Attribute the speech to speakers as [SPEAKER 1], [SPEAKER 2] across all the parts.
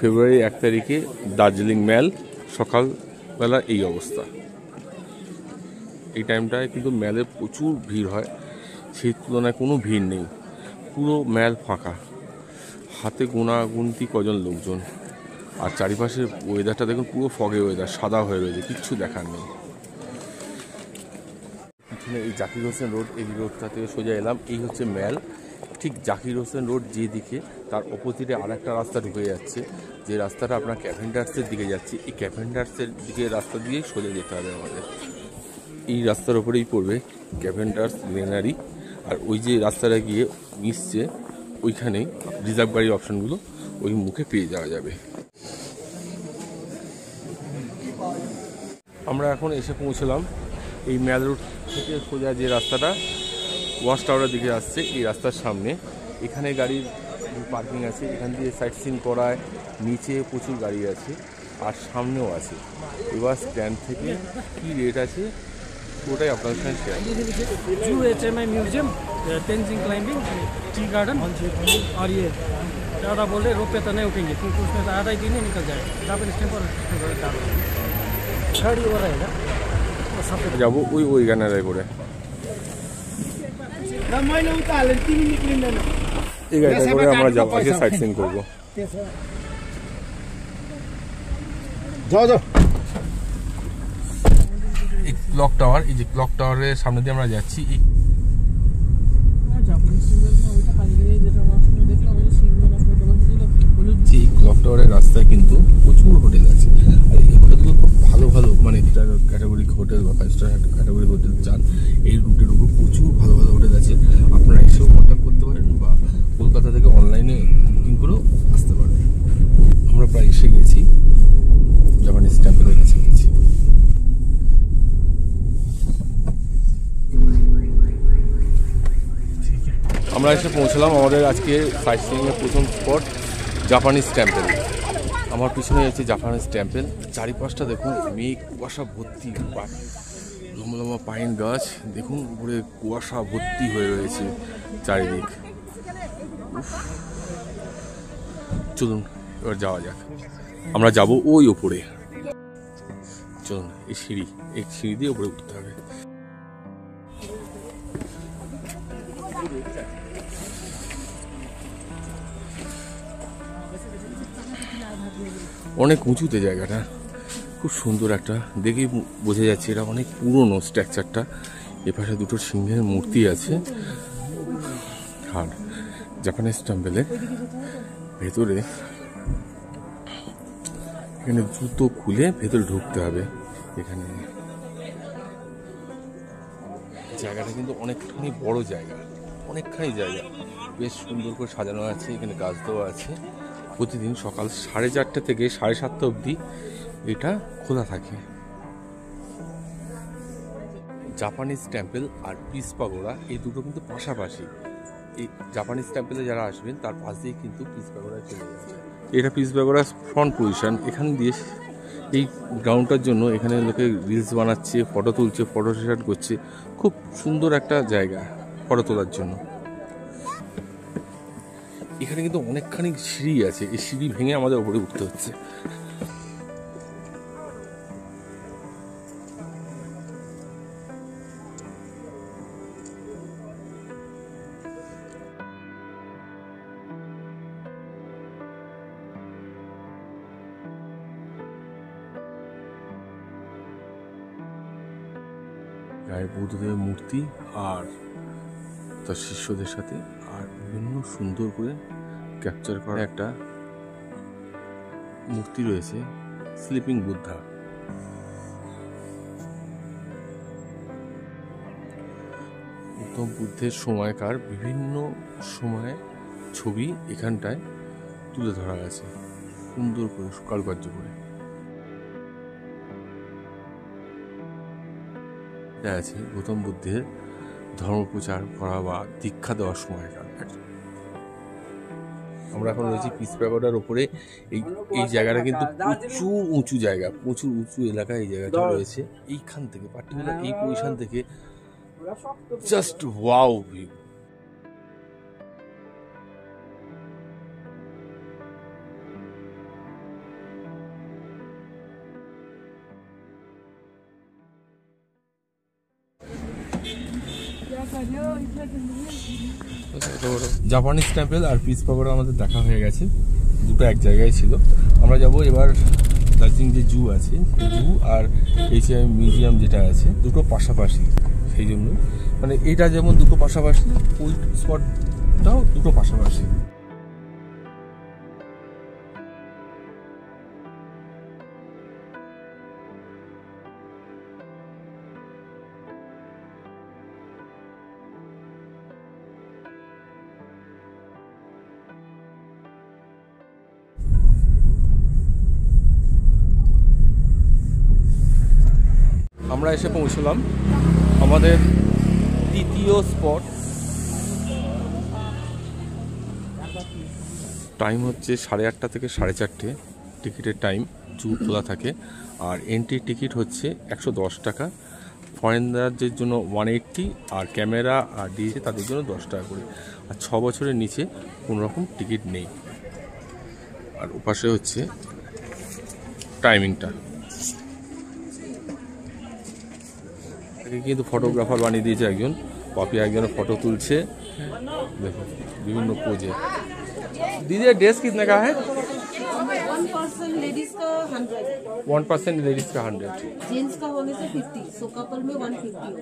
[SPEAKER 1] ফেব্রুয়ারি 1 তারিখে দার্জিলিং ম্যাল, সকালবেলা এই অবস্থা। এই টাইমটায় কিন্তু ম্যালে প্রচুর ভিড় হয়, সেই তুলনায় কোনো ভিড় নেই, পুরো ম্যাল ফাঁকা, হাতে গোনাগুনতি কজন লোকজন। আর চারিপাশের ওয়েদারটা দেখুন, পুরো ফগে ওয়েদার, সাদা হয়ে রয়েছে, কিচ্ছু দেখার নেই। পিছনে এই জাকির হোসেন রোড, এই রোডটা থেকে সোজা এলাম, এই হচ্ছে ম্যাল। ঠিক জাকির হোসেন রোড যেদিকে, তার অপোজিটে আর একটা রাস্তা ঢুকে যাচ্ছে, যে রাস্তাটা আপনার ক্যাভেন্ডার্সের দিকে যাচ্ছে। এই ক্যাভেন্ডার্সের দিকে রাস্তা দিয়েই সোজা যেতে হবে আমাদের। এই রাস্তার ওপরেই পড়বে ক্যাভেন্ডার্স গ্রেনারি, আর ওই যে রাস্তাটা গিয়ে মিশছে ওইখানেই রিজার্ভ গাড়ির অপশানগুলো ওই মুখে পেয়ে যাওয়া যাবে। আমরা এখন এসে পৌঁছলাম এই ম্যাল রোড থেকে সোজা যে রাস্তাটা ওয়াচ টাওয়ারের দিকে আসছে, এই রাস্তার সামনে। এখানে গাড়ির পার্কিং আছে, এখান দিয়ে সাইট সিন করায়, নিচে প্রচুর গাড়ি আছে আর সামনেও আছে। এবার স্ট্যান্ড থেকে কী রেট আছে ওটাই আপনাদের সঙ্গে শেয়ার।
[SPEAKER 2] जू HMI museum, Tenzing climbing, tea garden और ये ज़्यादा बोल रहे रोपे तो नहीं उठेंगे क्योंकि उसमें तो आधा ही दिन ही निकल जाएगा। जापानीज टेम्पल गाड़ी हो रहेगा
[SPEAKER 1] যাবো ওই গানারায় করে। এই গাড়িটা করে আমরা যাবো, আজকে সাইট সিন করবো।
[SPEAKER 3] যাও যাও।
[SPEAKER 1] এই ক্লক টাওয়ার, এই যে ক্লক টাওয়ারের সামনে দিয়ে আমরা যাচ্ছি। এই ক্লক টাওয়ারের রাস্তায় কিন্তু প্রচুর হোটেল আছে, আর এই হোটেলগুলো খুব ভালো ভালো, মানে ক্যাটাগরি হোটেল বা 5 স্টার ক্যাটাগরি হোটেল চান, এই রুটের উপর প্রচুর ভালো ভালো হোটেল আছে। আপনারা এসেও কন্ট্যাক্ট করতে পারেন বা কলকাতা থেকে অনলাইনে বুকিং করেও আসতে পারেন। আমরা প্রায় এসে গেছি, জাপানিজ টেম্পলের কাছে গেছি। আমরা এসে পৌঁছলাম আমাদের আজকে সাইট সিইংয়ের প্রথম স্পট জাপানিজ টেম্পল। আমার পিছনে আছে জাপানিজ টেম্পল, চারিপাশটা দেখুন মেঘ কুয়াশা ভর্তি, লম্বা লম্বা পাইন গাছ, দেখুন উপরে কুয়াশা ভর্তি হয়ে রয়েছে চারিদিক। চলুন এবার যাওয়া যাক, আমরা যাব ওই ওপরে। চলুন, এই সিঁড়ি দিয়ে উপরে উঠতে হবে। অনেক উঁচুতে জায়গাটা, খুব সুন্দর একটা, দেখেই বোঝা যাচ্ছে এটা অনেক পুরনো স্ট্রাকচারটা। এপাশে দুটো সিংহের মূর্তি আছে। আর জাপানিজ টেম্পলের ভেতরে এখানে জুতো খুলে ভেতরে ঢুকতে হবে। এখানে জায়গাটা কিন্তু অনেকখানি বড় জায়গা, অনেকখানি জায়গা, বেশ সুন্দর করে সাজানো আছে। এখানে গাছ দেওয়া আছে। প্রতিদিন সকাল 4:30 থেকে 7:30 অবধি এটা খোলা থাকে। জাপানিজ টেম্পল আর পিস পাগোড়া এই দুটো কিন্তু পাশাপাশি। এই জাপানিজ টেম্পলে যারা আসবেন তার পাশ দিয়ে কিন্তু পিস পাগোড়ায় চলে যাচ্ছে। এটা পিস পাগোড়ার ফ্রন্ট পজিশন। এখান দিয়ে এই গ্রাউন্ডটার জন্য এখানে লোকে রিলস বানাচ্ছে, ফটো তুলছে, ফটো সেশন করছে। খুব সুন্দর একটা জায়গা ফটো তোলার জন্য। এখানে কিন্তু অনেকখানি সিঁড়ি আছে, এই সিঁড়ি ভেঙে আমাদের উপরে উঠতে হচ্ছে। গায়ে বুদ্ধদেবের মূর্তি আর তার শিষ্যদের সাথে, আর বিভিন্ন সুন্দর করে ক্যাপচার করা একটা মূর্তি রয়েছে, স্লিপিং বুদ্ধা। গৌতম বুদ্ধের সময়কার বিভিন্ন সময়ে ছবি এখানটায় তুলে ধরা আছে সুন্দর করে, কারুকার্য করে। আছে গৌতম বুদ্ধের ধর্মপ্রচার করা বা দীক্ষা দেওয়ার সময়কার। আমরা এখন রয়েছি পিস প্যাগোডার উপরে। এই জায়গাটা কিন্তু প্রচুর উঁচু জায়গা, প্রচুর উঁচু এলাকা এই জায়গাটা রয়েছে। এইখান থেকে পার্টিকুলার এই পজিশন থেকে just wow view. Japanese temple আর পিস পাগোড়া আমাদের দেখা হয়ে গেছে, দুটো এক জায়গায় ছিল। আমরা যাব এবার দার্জিলিং যে জু আছে, জু আর এইচএম মিউজিয়াম যেটা আছে, দুটো পাশাপাশি, সেই জন্য মানে এটা যেমন দুটো পাশাপাশি, ওই স্পটটাও দুটো পাশাপাশি। আমরা এসে পৌঁছলাম আমাদের তৃতীয় স্পট। টাইম হচ্ছে 8:30 থেকে 4:30 টিকিটের টাইম, জু খোলা থাকে। আর এন্ট্রি টিকিট হচ্ছে 110 টাকা, ফরেনারদের জন্য 180, আর ক্যামেরা আর ডিজে তাদের জন্য 10 টাকা করে। আর 6 বছরের নিচে কোনো রকম টিকিট নেই। আর ওপাশে হচ্ছে টাইমিংটা। কিন্তু ফটোগ্রাফার বানিয়ে দিয়েছে একজন, পাপি একজনের ফটো তুলছে, দেখো বিভিন্ন পোজে। দিদি ड्रेस कितने का है?
[SPEAKER 4] 1% लेडीज का 100,
[SPEAKER 1] 1% लेडीज का 100,
[SPEAKER 4] जेंट्स का होने से 50, सो कपल में 150 होगा।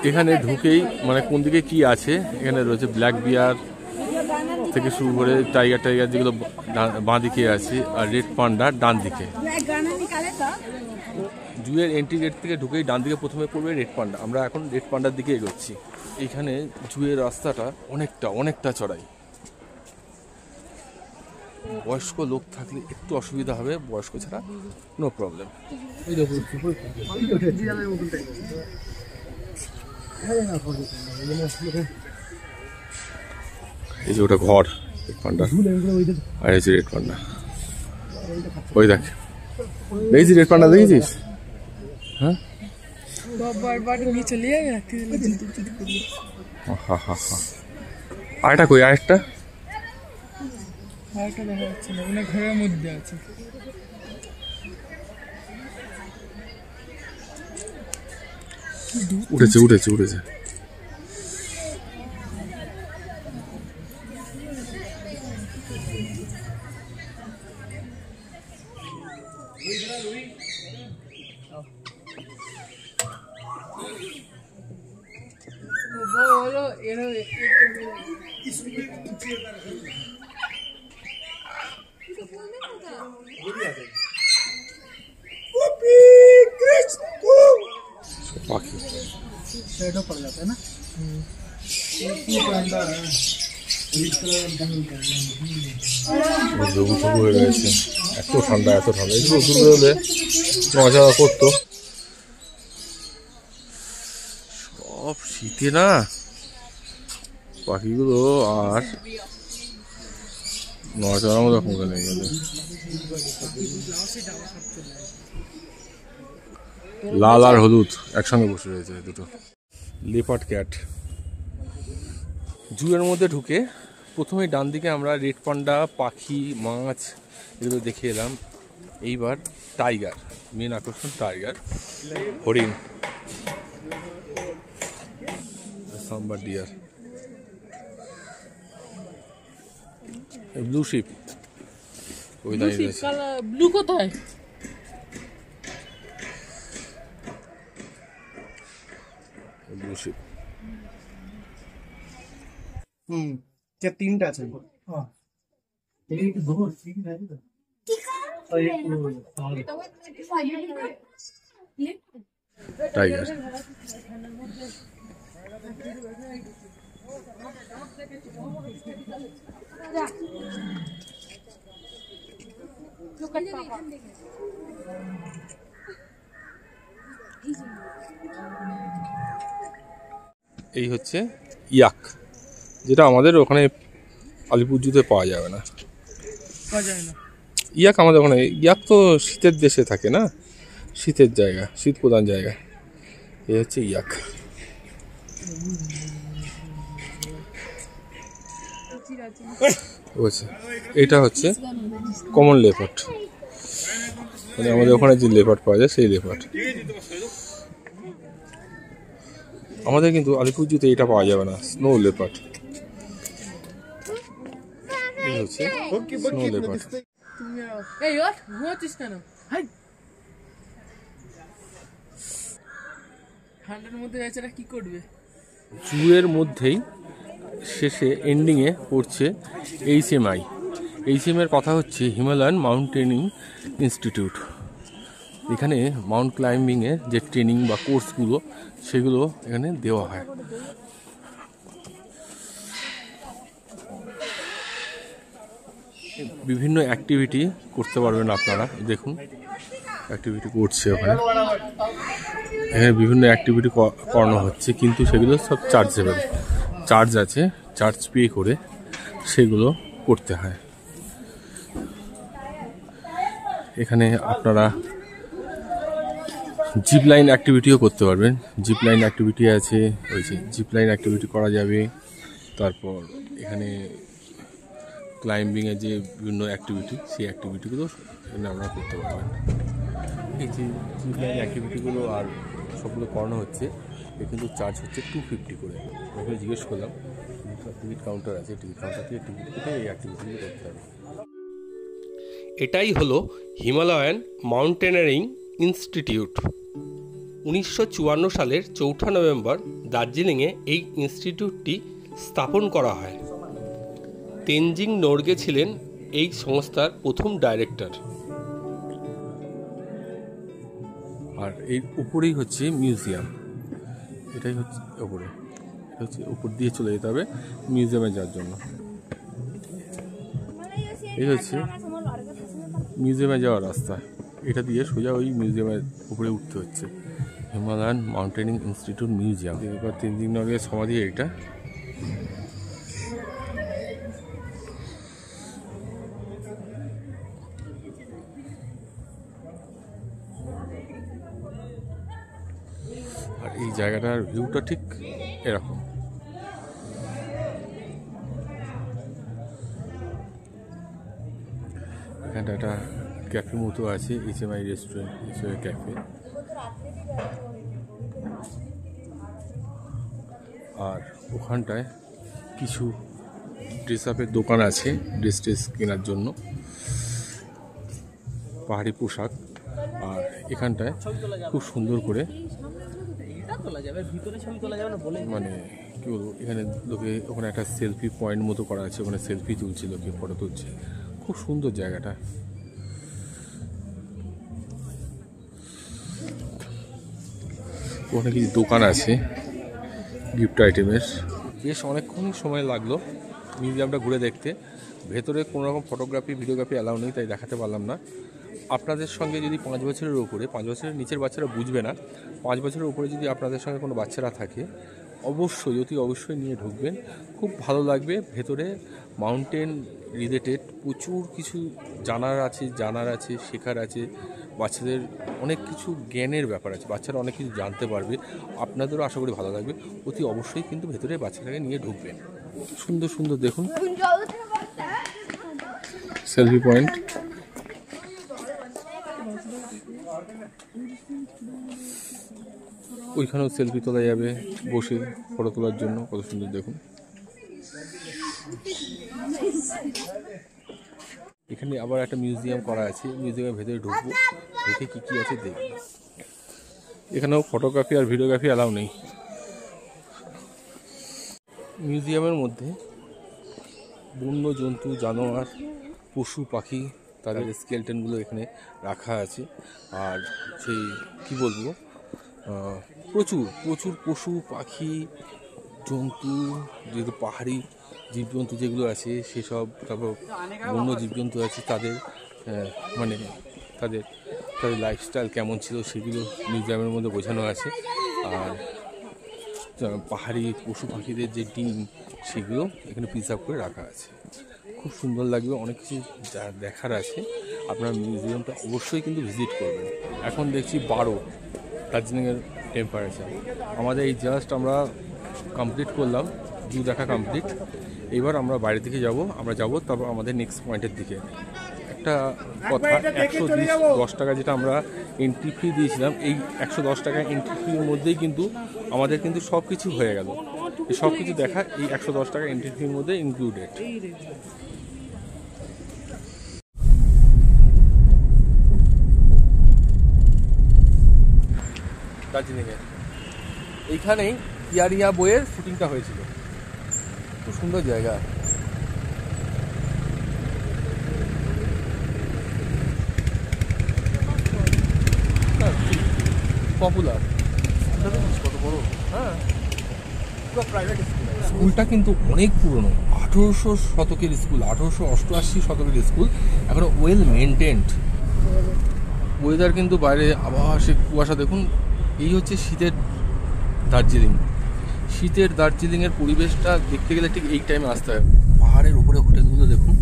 [SPEAKER 1] এখানে ঢুকেই মানে কোন দিকে কি আছে, এখানে রয়েছে ব্ল্যাক বিয়ার থেকে শুরু করে টাইগার টাইগার যেগুলো বাঁ দিকে আছে, আর রেড পান্ডা ডান দিকে। জুয়ের এন্ট্রি গেট থেকে ঢুকেই ডান দিকে প্রথমে পড়বে রেড পান্ডা। আমরা এখন রেড পান্ডার দিকে এগোচ্ছি। এইখানে জুয়ের রাস্তাটা অনেকটা চড়াই। বয়স্ক লোক থাকলে একটু অসুবিধা হবে, বয়স্ক ছাড়া নো প্রবলেম। এই যে ওটা ঘর রেড পান্ডা, আর এই যে রেড পান্ডা, ওই দেখ, দেখেছিস রেড পান্ডা, দেখেছিস? হ্যাঁ, আরেকটা কই, আরেকটা
[SPEAKER 5] দেখা যাচ্ছে না, মানে ঘরের মধ্যে আছে।
[SPEAKER 1] উঠেছে। পাখি
[SPEAKER 5] शेडो पड़ जाता है ना।
[SPEAKER 1] হয়ে রয়েছে, এত ঠান্ডা এগুলো দূরে হলে নড়াচড়া করতো। সব শীতে না পাখিগুলো আর নড়াচড়ার মতো ক্ষমতা নেই। লাল আর হলুদ একসঙ্গে বসে রয়েছে দুটো লেপার্ড ক্যাট। জুয়ের মধ্যে ঢুকে প্রথমে ডান দিকে আমরা রেড পান্ডা, পাখি, মাছ এগুলো দেখে এলাম। এইবার টাইগার, মেন আকর্ষণ টাইগার, হরিণ, সাম্বার ডিয়ার, ব্লু শিপ ওই দাঁড়িয়ে রয়েছে।
[SPEAKER 5] ব্লু কোথায়?
[SPEAKER 1] Blue ship.
[SPEAKER 3] क्या 3টা আছে?
[SPEAKER 5] हाँ, एक दो ठीक है ना, और एक
[SPEAKER 1] टाइगर। এই হচ্ছে ইয়াক, যেটা আমাদের ওখানে আলিপুরজুতে পাওয়া যাবে না। ইয়াক আমাদের ওখানে, ইয়াক তো শীতের দেশে থাকে না, শীতের জায়গা, শীত প্রধান জায়গা। এই হচ্ছে ইয়াক। বলছে এটা হচ্ছে কমন লেপার্ড, মানে আমাদের ওখানে যে লেপার্ড পাওয়া যায় সেই লেপার্ড। আমাদের কিন্তু আলিপুর জুতে এটা পাওয়া যাবে না, স্নো লেপার্ড। এই হচ্ছে স্নো লেপার্ড। জুয়ের মধ্যেই শেষে এন্ডিংয়ে পড়ছে HMI। HMI এর কথা হচ্ছে হিমালয়ান মাউন্টেনিং ইনস্টিটিউট। এখানে মাউন্ট ক্লাইম্বিংয়ের যে ট্রেনিং বা কোর্সগুলো সেগুলো এখানে দেওয়া হয়। বিভিন্ন অ্যাক্টিভিটি করতে পারবেন আপনারা, দেখুন অ্যাক্টিভিটি করছে ওখানে। এখানে বিভিন্ন অ্যাক্টিভিটি করানো হচ্ছে, কিন্তু সেগুলো সব চার্জেবল, চার্জ আছে, চার্জ পে করে সেগুলো করতে হয়। এখানে আপনারা জিপ লাইন অ্যাক্টিভিটিও করতে পারবেন। জিপ লাইন অ্যাক্টিভিটি আছে, ওই যে জিপ লাইন অ্যাক্টিভিটি করা যাবে। তারপর এখানে ক্লাইম্বিংয়ের যে বিভিন্ন অ্যাক্টিভিটি, সেই অ্যাক্টিভিটিগুলো এখানে আপনারা করতে পারবেন। এই যে জিপ লাইন অ্যাক্টিভিটিগুলো আর সবগুলো করানো হচ্ছে, এ কিন্তু চার্জ হচ্ছে 250 করে। ওখানে জিজ্ঞেস করলাম, টিকিট কাউন্টার আছে, টিকিট কাউন্টার থেকে টিকিট কেটে এই অ্যাক্টিভিটিগুলো করতে হবে। এটাই হলো হিমালয়ান মাউন্টেনারিং ইনস্টিটিউট। 1954 সালের 4 নভেম্বর দার্জিলিংয়ে এই ইনস্টিটিউটটি স্থাপন করা হয়। তেনজিং নোরগে ছিলেন এই সংস্থার প্রথম ডাইরেক্টর। আর এর উপরেই হচ্ছে মিউজিয়াম, এটাই হচ্ছে উপরে, এটা হচ্ছে উপর দিয়ে চলে যেতে হবে মিউজিয়ামে যাওয়ার জন্য। এই হচ্ছে মিউজিয়ামে যাওয়ার রাস্তা, এটা দিয়ে সোজা ওই মিউজিয়ামের উপরে উঠতে হচ্ছে। Himalayan mountaineering institute museum. এবার তেনজিং নরগের সমাধি এটা। আর এই জায়গাটার ভিউটা ঠিক এরকম। এখানটা একটা ক্যাফে মতো আছে, HMI রেস্টুরেন্ট হিসেবে ক্যাফে। আর ওখানটায় কিছু ড্রেস আপের দোকান আছে, ড্রেস কেনার জন্য, পাহাড়ি পোশাক। আর এখানটায় খুব সুন্দর করে মানে কি বলবো, এখানে লোকে ওখানে একটা সেলফি পয়েন্ট মতো করা আছে, ওখানে সেলফি তুলছে, লোকে ফটো তুলছে। খুব সুন্দর জায়গাটা। ওখানে কিছু দোকান আছে গিফট আইটেমের। বেশ অনেকক্ষণই সময় লাগলো মিউজিয়ামটা ঘুরে দেখতে। ভেতরে কোনো রকম ফটোগ্রাফি ভিডিওগ্রাফি অ্যালাউ নেই, তাই দেখাতে পারলাম না। আপনাদের সঙ্গে যদি 5 বছরের উপরে, 5 বছরের নিচের বাচ্চারা বুঝবে না, 5 বছরের উপরে যদি আপনাদের সঙ্গে কোনো বাচ্চারা থাকে, অবশ্যই নিয়ে ঢুকবেন, খুব ভালো লাগবে। ভেতরে মাউন্টেন রিলেটেড প্রচুর কিছু জানার আছে, শেখার আছে। বাচ্চাদের অনেক কিছু জ্ঞানের ব্যাপার আছে, বাচ্চারা অনেক কিছু জানতে পারবে। আপনাদেরও আশা করি ভালো লাগবে। অতি অবশ্যই কিন্তু ভেতরে বাচ্চাটাকে নিয়ে ঢুকবেন। সুন্দর সুন্দর দেখুন সেলফি পয়েন্ট। ওইখানেও সেলফি তোলা যাবে বসে ফটো তোলার জন্য, কত সুন্দর দেখুন। এখানে আবার একটা মিউজিয়াম করা আছে, মিউজিয়ামের ভেতরে ঢুকবো, ঢুকে কী কী আছে দেখব। এখানেও ফটোগ্রাফি আর ভিডিওগ্রাফি অ্যালাউ নেই। মিউজিয়ামের মধ্যে বন্য জন্তু, জানোয়ার, পশু পাখি, তাদের স্কেলটেনগুলো এখানে রাখা আছে। আর সেই কী বলবো, প্রচুর পশু পাখি জন্তু, যেগুলো পাহাড়ি জীবজন্তু যেগুলো আছে সেসব, তারপর বন্য জীবজন্তু আছে, তাদের মানে তাদের লাইফস্টাইল কেমন ছিল সেগুলো মিউজিয়ামের মধ্যে বোঝানো আছে। আর পাহাড়ি পশু পাখিদের যে ডিম সেগুলো এখানে প্রিজার্ভ করে রাখা আছে। খুব সুন্দর লাগবে, অনেক কিছু যা দেখার আছে। আপনার মিউজিয়ামটা অবশ্যই কিন্তু ভিজিট করবেন। এখন দেখছি 12 দার্জিলিংয়ের টেম্পারেচার। আমাদের এই জাস্ট আমরা কমপ্লিট করলাম, জু দেখা কমপ্লিট। এবার আমরা বাইরের দিকে যাব, আমরা যাব তারপর আমাদের নেক্সট পয়েন্টের দিকে। একটা কথা, 110 টাকা যেটা আমরা এন্ট্রি ফি দিয়েছিলাম, এই 110 টাকা এন্ট্রি ফির মধ্যেই কিন্তু আমাদের কিন্তু সব কিছু হয়ে গেল। এই সব কিছু দেখা এই 110 টাকা এন্ট্রি ফির মধ্যে ইনক্লুডেড। দার্জিলিংয়ে এইখানেই ইয়ারিয়া বইয়ের শুটিংটা হয়েছিল। খুব সুন্দর জায়গা। পপুলার কত বড়। হ্যাঁ, স্কুলটা কিন্তু অনেক পুরনো, 1800 শতকের স্কুল, 1888 শতকের স্কুল, এখনো ওয়েল মেনটেন্ড। ওয়েদার কিন্তু বাইরে আবহাওয়া, সে কুয়াশা দেখুন। এই হচ্ছে শীতের দার্জিলিং। শীতের দার্জিলিংয়ের পরিবেশটা দেখতে গেলে ঠিক এই টাইমে আসতে হয়। পাহাড়ের উপরে হোটেলগুলো দেখুন,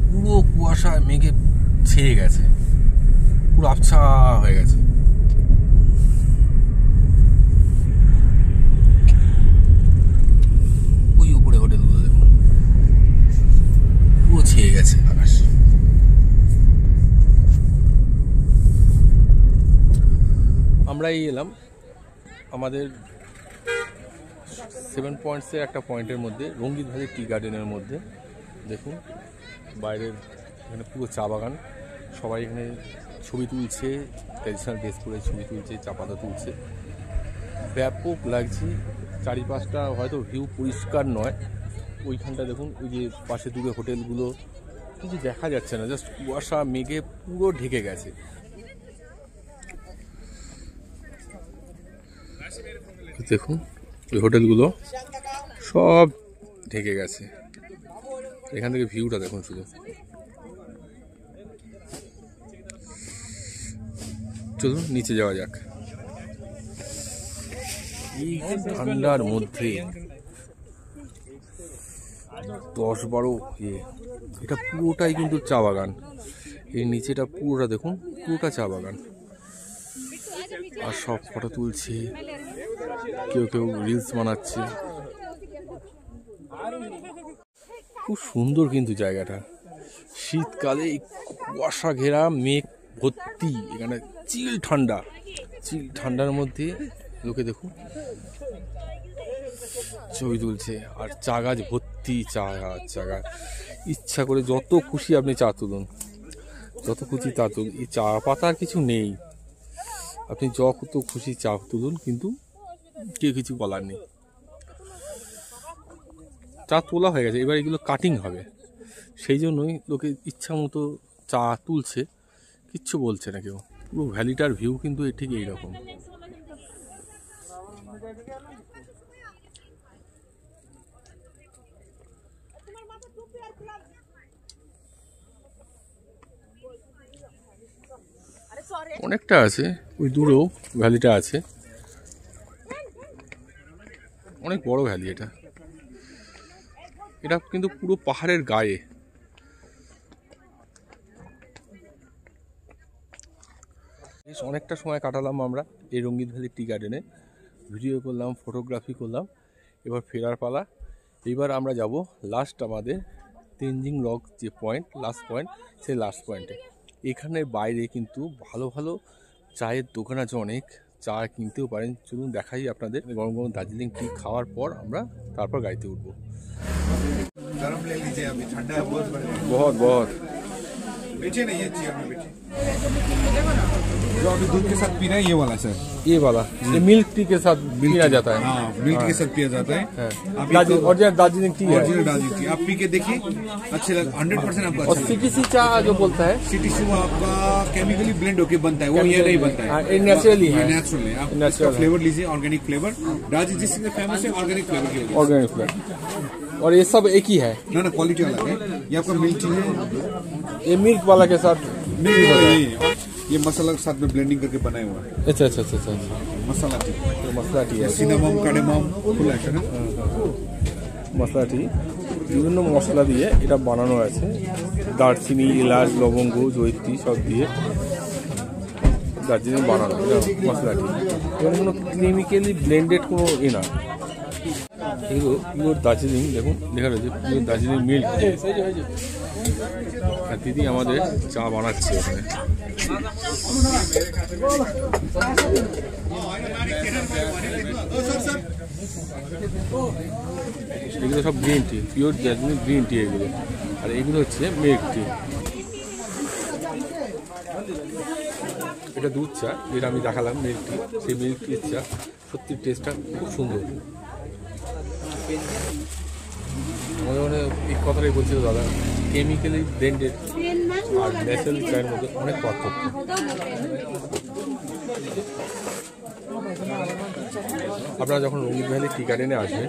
[SPEAKER 1] পুরো কুয়াশা মেঘে ছেয়ে গেছে, পুরো আবছা হয়ে গেছে। ওই উপরে হোটেলগুলো দেখুন, পুরো ছেয়ে গেছে আকাশ। আমরা এই এলাম আমাদের 7 পয়েন্টসের একটা পয়েন্টের মধ্যে, রঙ্গিত ভ্যালি টি গার্ডেনের মধ্যে। দেখুন বাইরের এখানে পুরো চা বাগান, সবাই এখানে ছবি তুলছে, ট্র্যাডিশনাল ড্রেস পরে ছবি তুলছে, চা পাতা তুলছে, ব্যাপক লাগছে। চারিপাশটা হয়তো ভিউ পরিষ্কার নয়, ওইখানটা দেখুন, ওই যে পাশে দূরে হোটেলগুলো কিছু দেখা যাচ্ছে না, জাস্ট কুয়াশা মেঘে পুরো ঢেকে গেছে। দেখুন ওই হোটেলগুলো সব ঢেকে গেছে। এখান থেকে ভিউটা দেখুন শুধু। চলুন নিচে যাওয়া যাক। এই ঠান্ডার মধ্যে 10-12 এটা পুরোটাই কিন্তু চা বাগান। এই নিচেটা পুরোটা দেখুন, পুরোটা চা বাগান। আর সব ফটো তুলছে, কেউ কেউ রিলস বানাচ্ছে। খুব সুন্দর কিন্তু জায়গাটা। শীতকালে কুয়াশা ঘেরা, মেঘ ভর্তি, এখানে চিল ঠান্ডা। চিল ঠান্ডার মধ্যে লোকে দেখুন ছবি তুলছে, আর চা গাছ ভর্তি, চা গাছ। ইচ্ছা করে যত খুশি আপনি চা তুলুন, যত খুশি চা তুলুন। এই চা পাতা আর কিছু নেই, আপনি যত খুশি চা তুলুন, কিন্তু কেউ কিছু বলার নেই। চা তোলা হয়ে গেছে, এবার এগুলো কাটিং হবে, সেই জন্যই লোকে ইচ্ছা মতো চা তুলছে, কিচ্ছু বলছে না কেউ। পুরো ভ্যালিটার ভিউ কিন্তু ঠিক এইরকম। অনেকটা আছে, ওই দূরেও ভ্যালিটা আছে, অনেক বড় ভ্যালি এটা। এটা কিন্তু পুরো পাহাড়ের গায়ে। বেশ অনেকটা সময় কাটালাম আমরা এই রঙ্গিত ভ্যালি টি গার্ডেনে, ভিডিও করলাম, ফটোগ্রাফি করলাম। এবার ফেরার পালা। এইবার আমরা যাব লাস্ট আমাদের তেনজিং লক যে পয়েন্ট, লাস্ট পয়েন্ট, সেই লাস্ট পয়েন্টে। এখানের বাইরে কিন্তু ভালো ভালো চায়ের দোকান আছে অনেক, চা কিনতেও পারেন। চলুন দেখাই আপনাদের। গরম গরম দার্জিলিং টি খাওয়ার পর আমরা তারপর গাড়িতে উঠবো।
[SPEAKER 6] गरम ले लीजिए, अभी ठंडा है बहुत।
[SPEAKER 1] बहुत
[SPEAKER 6] बैठिए ना, ये चेयर में बैठिए। जो अभी दूध के साथ पीना है ये वाला सर,
[SPEAKER 1] ये वाला, ये मिल्क टी के साथ पीना जाता है।
[SPEAKER 6] हाँ, मिल्क के साथ पिया जाता है।
[SPEAKER 1] ओरिजिनल दार्जिलिंग टी है,
[SPEAKER 6] ओरिजिनल दार्जिलिंग टी। आप पी के देखिए, अच्छे लग 100% आपको
[SPEAKER 1] और
[SPEAKER 6] अच्छा लगेगा।
[SPEAKER 1] सीटीसी चाय जो बोलता है,
[SPEAKER 6] सीटीसी वो आपका केमिकली ब्लेंड होके बनता है, वो ये नहीं बनता है,
[SPEAKER 1] ये नेचुरली है।
[SPEAKER 6] नेचुरल है। आप
[SPEAKER 1] Natural
[SPEAKER 6] इसका
[SPEAKER 1] है।
[SPEAKER 6] फ्लेवर लीजिए, ऑर्गेनिक फ्लेवर। दार्जिलिंग जिससे फेमस है ऑर्गेनिक फ्लेवर की वजह से।
[SPEAKER 1] ऑर्गेनिक फ्लेवर, और ये सब एक ही है।
[SPEAKER 6] ना ना, क्वालिटी अलग है। ये आपका मिल्क टी है,
[SPEAKER 1] ये मिल्क वाला के साथ
[SPEAKER 6] मिल्क वाला यही है। ये मसाला के साथ में ब्लेंडिंग करके बनाया हुआ है
[SPEAKER 1] अच्छा अच्छा अच्छा अच्छा
[SPEAKER 6] मसाला टी।
[SPEAKER 1] तो मसला टी है,
[SPEAKER 6] सिनेमम, कार्डेमम, ফুল আছে না
[SPEAKER 1] মশলা টি বিভিন্ন মশলা দিয়ে এটা বানানো আছে। দারচিনি, এলাচ, লবঙ্গ, জয়িত্রী সব দিয়ে দার্জিলিং বানানো এটা মশলা টি। এখানে কোনো কেমিক্যালি ব্লেন্ডেড কোনো না। এগুলো পিওর দার্জিলিং, দেখুন লেখা রয়েছে পিওর দার্জিলিং মিল্ক। আর দিদি আমাদের চা বানাচ্ছে ওখানে। এগুলো সব green tea, pure Darjeeling green tea এগুলো। আর এগুলো হচ্ছে মিল্ক টি। এটা দুধ চা যেটা আমি দেখালাম মিল্ক টি, সেই মিল্ক টির চা সত্যি টেস্টটা খুব সুন্দর। আমাদের মানে এই কথাটাই বলছিল দাদা, কেমিক্যালি ব্লেন্ডেড আর ন্যাচারাল চায়ের মধ্যে অনেক পার্থক্য। আপনারা যখন রঙিন ভ্যালি টি গার্ডেনে আসবেন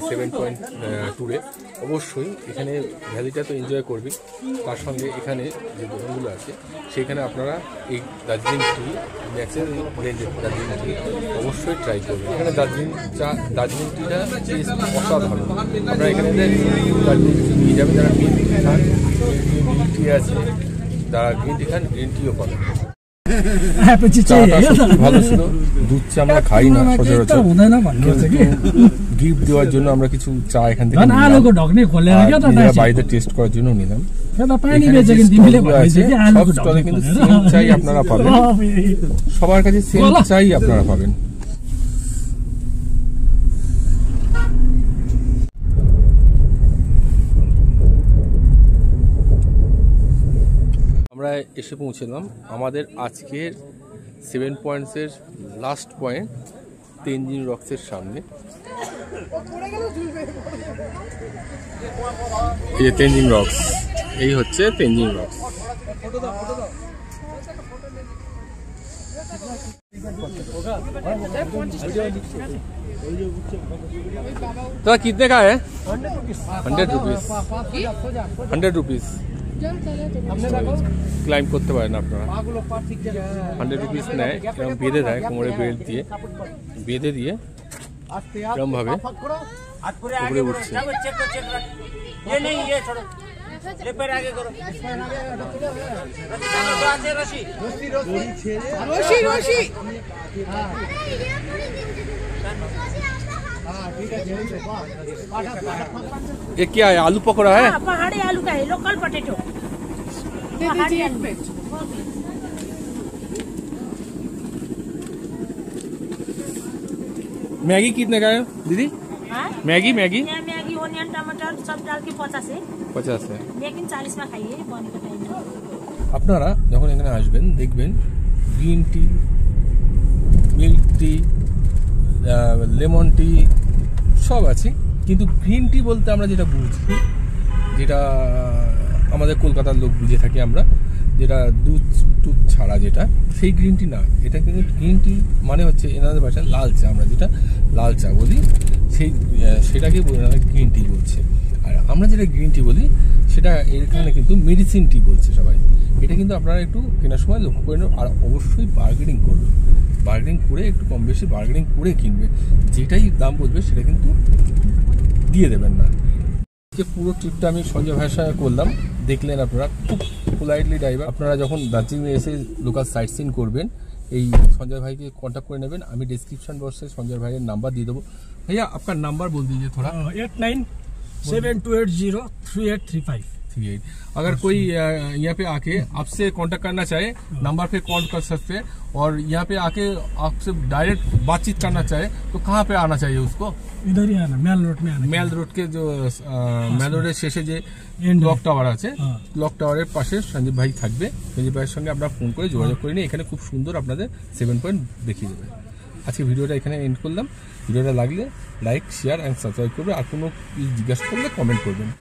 [SPEAKER 1] 7.2-এ, অবশ্যই এখানে ভ্যালিটা তো এনজয় করবেন, তার সঙ্গে এখানে যে দোকানগুলো আছে সেখানে আপনারা এই দার্জিলিং টি, ন্যাচারাল ব্লেন্ডেড দার্জিলিং টি অবশ্যই ট্রাই করবেন। এখানে দার্জিলিং টিটা টেস্ট অসাধারণ। আপনারা এখানে দার্জিলিং টি নিয়ে যাবেন, যারা গ্রিন টি খান, গ্রিন টি আছে, যারা গ্রিন টি খান গ্রিন টিও পাবেন। ভালো ছিল। দুধ চা আমরা খাই না সচরাচর, গিফট দেওয়ার জন্য আমরা কিছু চা এখান থেকে বাড়িতে টেস্ট করার জন্য নিলাম। সব স্টলে কিন্তু সেম চাই আপনারা পাবেন, সবার কাছে সেম চাই আপনারা পাবেন। আমরা এসে পৌঁছলাম আমাদের আজকের 7 পয়েন্টসের লাস্ট পয়েন্ট, তেনজিং রক্সের সামনে। এই যে তেনজিং রক্স, এই হচ্ছে তেনজিং রক্স। तो कितने का है? 100 रुपीज। 100 रुपीज ক্লাইম করতে পারেন আপনারা। 100 রুপিস নেয়, এরকম বেঁধে দেয়, কোমরে বেল্ট দিয়ে বেঁধে দিয়ে এরকম ভাবে উপরে উঠছে। ये क्या है? आलू पकौड़ा है?
[SPEAKER 7] पहाड़ी आलू का है, लोकल पोटैटो।
[SPEAKER 1] मैगी कितने का है दीदी? मैगी मैगी
[SPEAKER 7] मैगी ओनियन टमाटर सब डाल के 50 है, लेकिन 40 में खाइए बंद का टाइम।
[SPEAKER 1] আপনারা যখন এখানে আসবেন দেখবেন green tea, milk tea, lemon tea সব আছে, কিন্তু গ্রিন টি বলতে আমরা যেটা বুঝি, যেটা আমাদের কলকাতার লোক বুঝে থাকি আমরা, যেটা দুধ টুধ ছাড়া যেটা, সেই গ্রিন টি না। এটা কিন্তু গ্রিন টি মানে হচ্ছে এনাদের ভাষায় লাল চা, আমরা যেটা লাল চা বলি সেটাকে গ্রিন টি বলছে। আর আমরা যেটা গ্রিন টি বলি সেটা এখানে কিন্তু মেডিসিন টি বলছে সবাই। এটা কিন্তু আপনারা একটু কেনার সময় লক্ষ্য করে নেবেন, আর অবশ্যই বার্গেনিং করবেন, বার্গেনিং করে একটু কম বেশি বার্গেনিং করে কিনবেন, যেটাই দাম বলবে সেটা কিন্তু দিয়ে দেবেন না। যে পুরো ট্রিপটা আমি সঞ্জয় ভাইয়ের সঙ্গে করলাম, দেখলেন আপনারা খুব পোলাইটলি ড্রাইভার। আপনারা যখন দার্জিলিংয়ে এসে লোকাল সাইট সিন করবেন, এই সঞ্জয় भाई के कॉन्टैक्ट করে নেবেন। আমি डिस्क्रिप्शन बॉक्स से संजय भाई का नंबर दे देबो। भैया आपका नंबर बोल दीजिए थोड़ा।
[SPEAKER 2] 8972803835।
[SPEAKER 1] अगर कोई यहाँ पे आके आपसे कांटेक्ट करना चाहे, नंबर पे कॉल कर सकते हैं, और यहाँ पे आके आपसे डायरेक्ट बातचीत करना चाहे तो कहाँ पे आना चाहिए उसको?
[SPEAKER 2] इधर ही आना, मेल रोड में आना।
[SPEAKER 1] मेल रोड के जो मेल रोड शेषे যে ক্লক টাওয়ার আছে, ক্লক টাওয়ারের পাশে সঞ্জীব ভাই থাকবে। সঞ্জীব ভাইয়ের সঙ্গে আপনারা ফোন করে যোগাযোগ করে নিয়ে এখানে খুব সুন্দর আপনাদের 7 পয়েন্ট দেখিয়ে দেবে। আজকে ভিডিওটা এখানে এন্ড করলাম। ভিডিওটা লাগলে লাইক, শেয়ার এন্ড সাবস্ক্রাইব করবে, আর কোনো জিজ্ঞাসা করলে কমেন্ট করবেন।